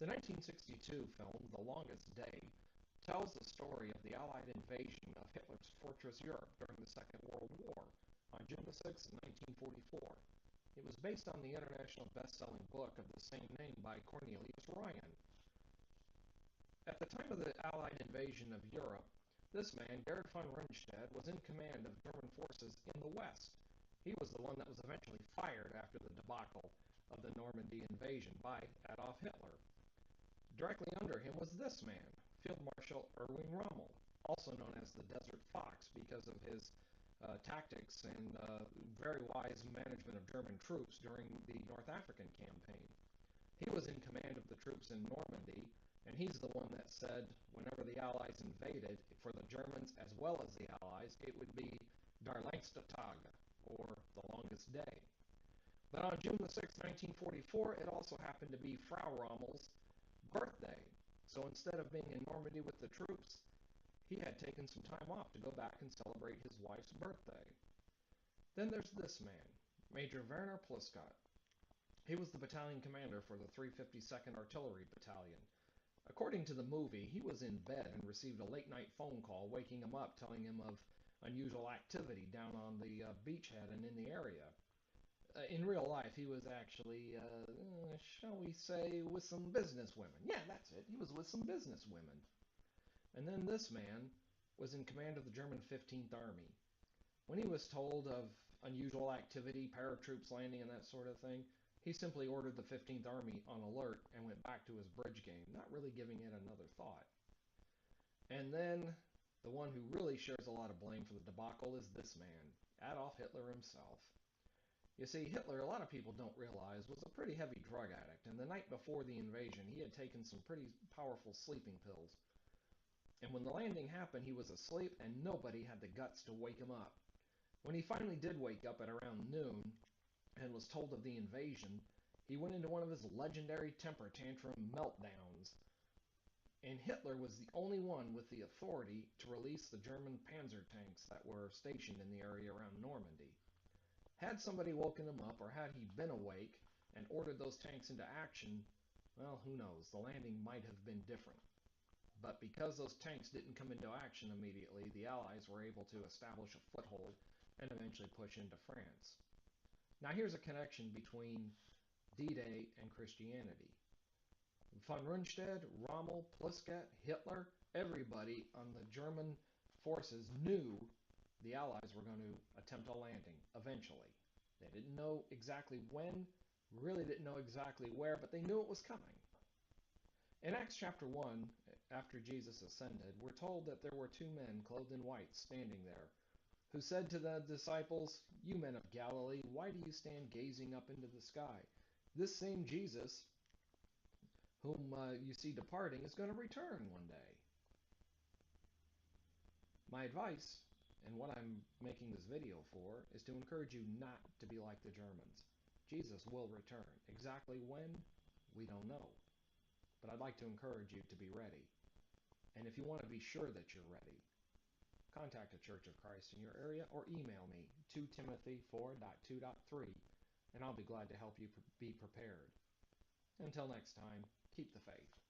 The 1962 film The Longest Day tells the story of the Allied invasion of Hitler's fortress Europe during the Second World War on June 6, 1944. It was based on the international best-selling book of the same name by Cornelius Ryan. At the time of the Allied invasion of Europe, this man, Gerd von Rundstedt, was in command of German forces in the West. He was the one that was eventually fired after the debacle of the Normandy invasion by Adolf Hitler. Directly under him was this man, Field Marshal Erwin Rommel, also known as the Desert Fox because of his tactics and very wise management of German troops during the North African campaign. He was in command of the troops in Normandy, and he's the one that said whenever the Allies invaded, for the Germans as well as the Allies, it would be Der längste Tag, or the longest day. But on June 6, 1944, it also happened to be Frau Rommel's birthday. So instead of being in Normandy with the troops, he had taken some time off to go back and celebrate his wife's birthday. Then there's this man, Major Werner Pluskat. He was the battalion commander for the 352nd Artillery Battalion. According to the movie, he was in bed and received a late-night phone call waking him up, telling him of unusual activity down on the beachhead and in the area. In real life, he was actually, shall we say, with some business women. Yeah, that's it. He was with some business women. And then this man was in command of the German 15th Army. When he was told of unusual activity, paratroops landing and that sort of thing, he simply ordered the 15th Army on alert and went back to his bridge game, not really giving it another thought. And then the one who really shares a lot of blame for the debacle is this man, Adolf Hitler himself. You see, Hitler, a lot of people don't realize, was a pretty heavy drug addict, and the night before the invasion, he had taken some pretty powerful sleeping pills. And when the landing happened, he was asleep, and nobody had the guts to wake him up. When he finally did wake up at around noon and was told of the invasion, he went into one of his legendary temper tantrum meltdowns. And Hitler was the only one with the authority to release the German panzer tanks that were stationed in the area around Normandy. Had somebody woken him up, or had he been awake and ordered those tanks into action, well, who knows, the landing might have been different. But because those tanks didn't come into action immediately, the Allies were able to establish a foothold and eventually push into France. Now here's a connection between D-Day and Christianity. Von Rundstedt, Rommel, Pluskat, Hitler, everybody on the German forces knew the Allies were going to attempt a landing eventually. They didn't know exactly when, really didn't know exactly where, but they knew it was coming. In Acts chapter 1, after Jesus ascended, we're told that there were two men clothed in white standing there, who said to the disciples, "You men of Galilee, why do you stand gazing up into the sky? This same Jesus, whom you see departing, is going to return one day." My advice, and what I'm making this video for, is to encourage you not to be like the Germans. Jesus will return. Exactly when? We don't know. But I'd like to encourage you to be ready. And if you want to be sure that you're ready, contact a Church of Christ in your area or email me, 2Timothy4.2.3, and I'll be glad to help you be prepared. Until next time, keep the faith.